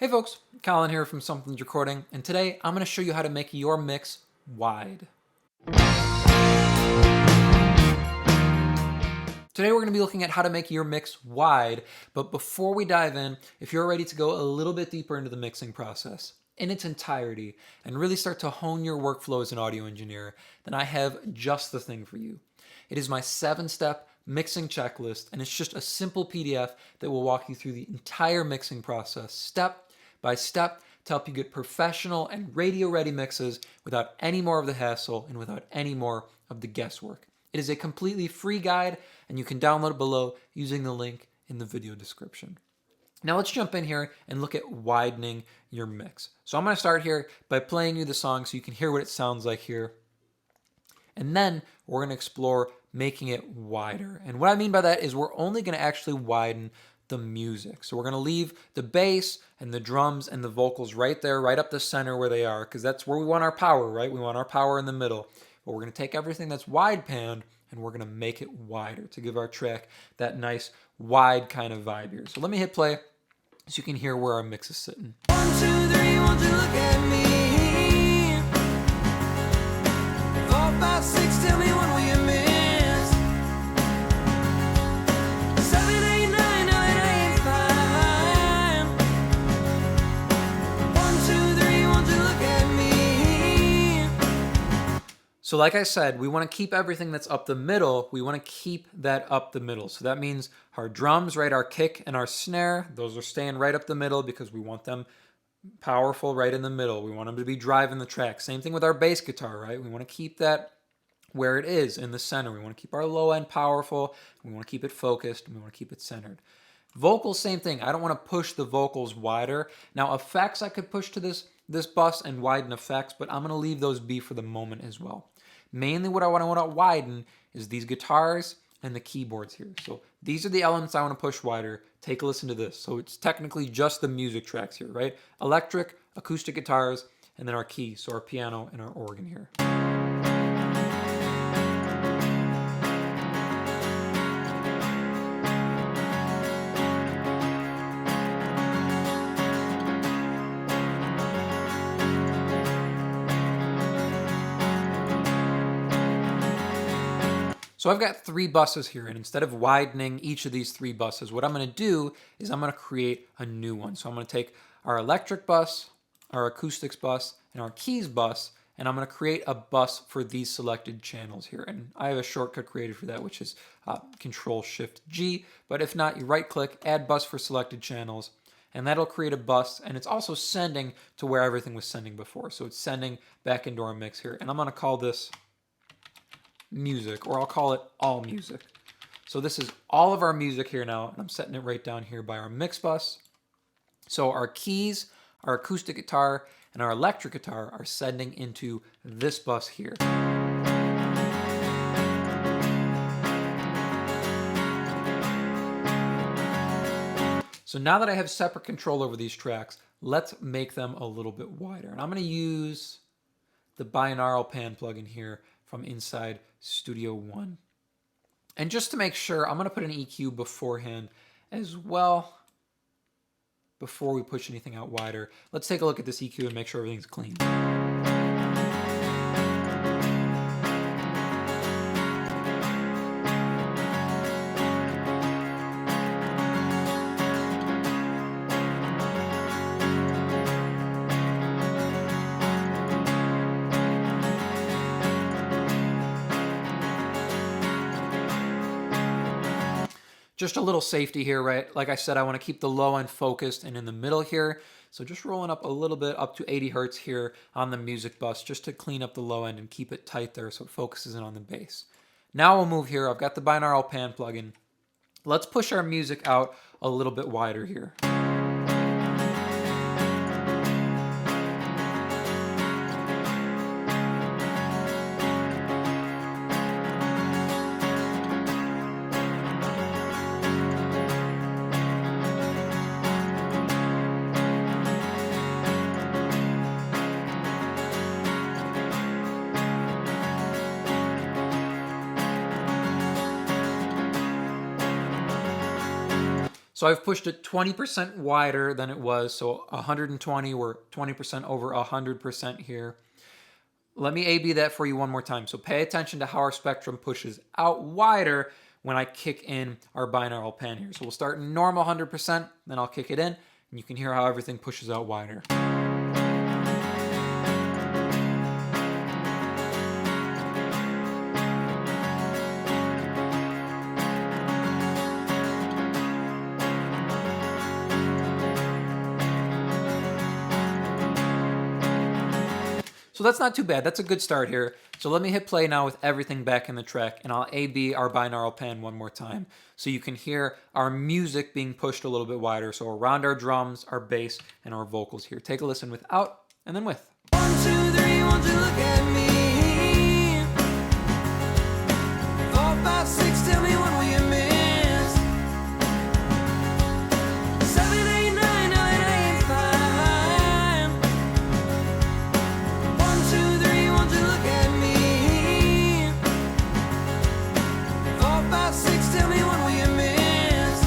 Hey folks, Colin here from Sumthins Recording, and today I'm going to show you how to make your mix wide. Today we're going to be looking at how to make your mix wide, but before we dive in, if you're ready to go a little bit deeper into the mixing process in its entirety and really start to hone your workflow as an audio engineer, then I have just the thing for you. It is my 7-step mixing checklist, and it's just a simple PDF that will walk you through the entire mixing process step by step to help you get professional and radio-ready mixes without any more of the hassle and without any more of the guesswork. It is a completely free guide, and you can download it below using the link in the video description. Now let's jump in here and look at widening your mix. So I'm going to start here by playing you the song so you can hear what it sounds like here. And then we're going to explore making it wider. And what I mean by that is we're only going to actually widen the music. So we're going to leave the bass and the drums and the vocals right there, right up the center where they are, because that's where we want our power, right? We want our power in the middle. But we're going to take everything that's wide panned and we're going to make it wider to give our track that nice wide kind of vibe here. So let me hit play so you can hear where our mix is sitting. 1, 2, 3, won't you look at me? 4, 5, 6, tell me when will you miss? 7, 8, 9, now it ain't fine. 1, 2, 3, won't you look at me? So like I said, we want to keep everything that's up the middle, we want to keep that up the middle. So that means our drums, right, our kick and our snare, those are staying right up the middle because we want them powerful right in the middle. We want them to be driving the track. Same thing with our bass guitar, right? We want to keep that where it is in the center. We want to keep our low end powerful. We want to keep it focused. And we want to keep it centered. Vocals, same thing. I don't want to push the vocals wider. Now effects, I could push to this bus and widen effects, but I'm going to leave those be for the moment as well. Mainly what I want to widen is these guitars and the keyboards here. So these are the elements I want to push wider. Take a listen to this. So it's technically just the music tracks here, right? Electric, acoustic guitars, and then our keys. So our piano and our organ here. So I've got 3 buses here, and instead of widening each of these 3 buses, what I'm going to do is I'm going to create a new one. So I'm going to take our electric bus, our acoustics bus, and our keys bus, and I'm going to create a bus for these selected channels here. And I have a shortcut created for that, which is Control-Shift-G, but if not, you right-click, add bus for selected channels, and that'll create a bus, and it's also sending to where everything was sending before. So it's sending back into our mix here, and I'm going to call this music, or I'll call it all music. So this is all of our music here now, and I'm setting it right down here by our mix bus. So our keys, our acoustic guitar, and our electric guitar are sending into this bus here. So now that I have separate control over these tracks, let's make them a little bit wider. And I'm going to use the binaural pan plugin here from inside Studio One. And just to make sure, I'm going to put an EQ beforehand as well, before we push anything out wider. Let's take a look at this EQ and make sure everything's clean. Just a little safety here, right? Like I said, I want to keep the low end focused and in the middle here. So just rolling up a little bit up to 80 hertz here on the music bus just to clean up the low end and keep it tight there so it focuses in on the bass. Now we'll move here. I've got the binaural pan plugin. Let's push our music out a little bit wider here. So I've pushed it 20% wider than it was. So 120, we're 20% over 100% here. Let me A-B that for you one more time. So pay attention to how our spectrum pushes out wider when I kick in our binaural pan here. So we'll start normal 100%, then I'll kick it in, and you can hear how everything pushes out wider. So that's not too bad. That's a good start here. So let me hit play now with everything back in the track, and I'll A-B our binaural pan one more time so you can hear our music being pushed a little bit wider. So around our drums, our bass, and our vocals here. Take a listen without and then with. 1, 2, 3, won't you look at me? 4, 5, 6, tell me when will you miss? 7, 8, 9, no, it ain't fine. 1, 2, 3, won't you look at me? 4, 5, 6, tell me when will you miss?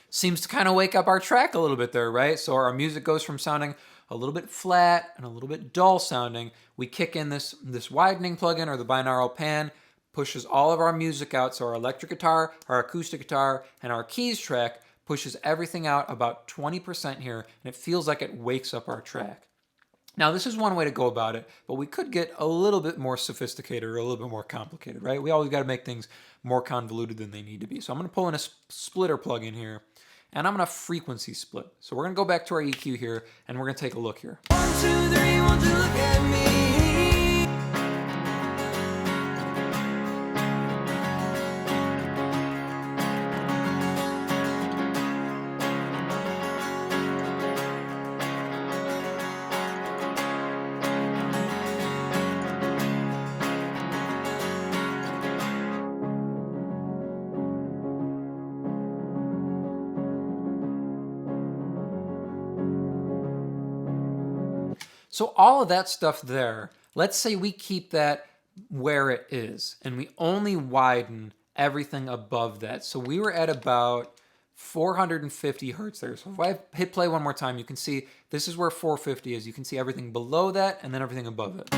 Seems to kind of wake up our track a little bit there, right? So our music goes from sounding a little bit flat and a little bit dull sounding. We kick in this widening plugin or the binaural pan, pushes all of our music out. So our electric guitar, our acoustic guitar, and our keys track pushes everything out about 20% here, and it feels like it wakes up our track. Now, this is one way to go about it, but we could get a little bit more sophisticated or a little bit more complicated, right? We always got to make things more convoluted than they need to be. So I'm going to pull in a splitter plugin here, and I'm going to frequency split. So we're going to go back to our EQ here, and we're going to take a look here. 1, 2, 3, won't you look at me? So all of that stuff there, let's say we keep that where it is, and we only widen everything above that. So we were at about 450 hertz there. So if I hit play one more time, you can see this is where 450 is. You can see everything below that and then everything above it.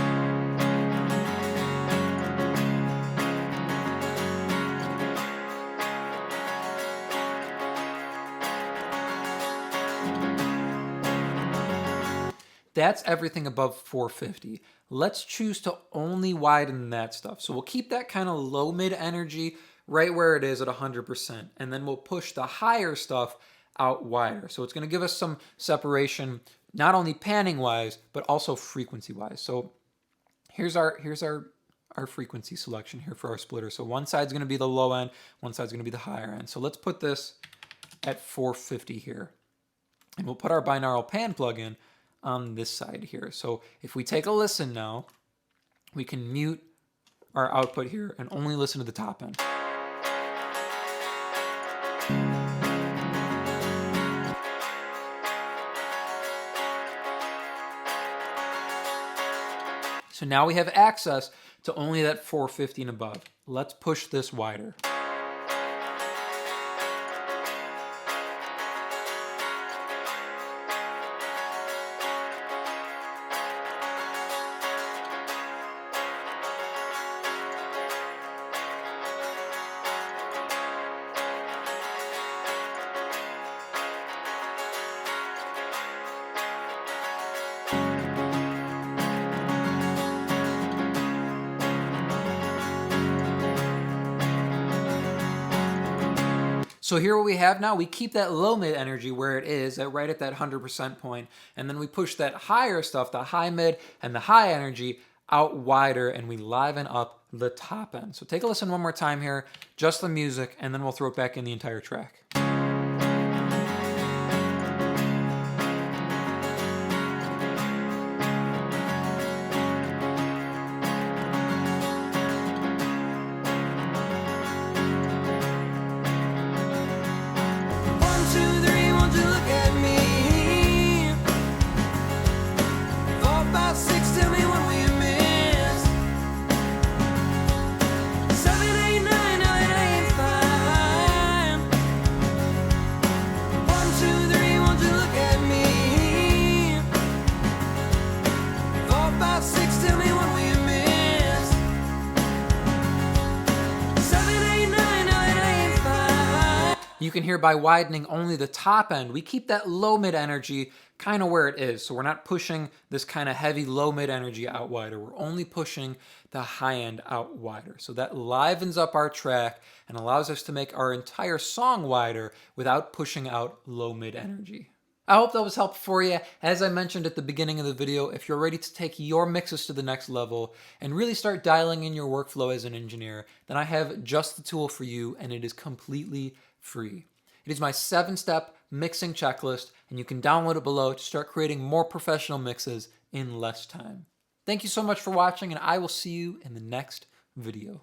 That's everything above 450. Let's choose to only widen that stuff. So we'll keep that kind of low mid energy right where it is at 100%. And then we'll push the higher stuff out wider. So it's going to give us some separation, not only panning wise, but also frequency wise. So here's our frequency selection here for our splitter. So one side's going to be the low end, one side's going to be the higher end. So let's put this at 450 here. And we'll put our binaural pan plugin on this side here. So if we take a listen now, we can mute our output here and only listen to the top end. So now we have access to only that 450 and above. Let's push this wider. So here what we have now, we keep that low mid energy where it is, right at that 100% point, and then we push that higher stuff, the high mid and the high energy, out wider, and we liven up the top end. So take a listen one more time here, just the music, and then we'll throw it back in the entire track. can hear by widening only the top end, we keep that low mid energy kind of where it is. So we're not pushing this kind of heavy low mid energy out wider. We're only pushing the high end out wider. So that livens up our track and allows us to make our entire song wider without pushing out low mid energy. I hope that was helpful for you. As I mentioned at the beginning of the video, if you're ready to take your mixes to the next level and really start dialing in your workflow as an engineer, then I have just the tool for you, and it is completely free. It is my 7-step mixing checklist, and you can download it below to start creating more professional mixes in less time. Thank you so much for watching, and I will see you in the next video.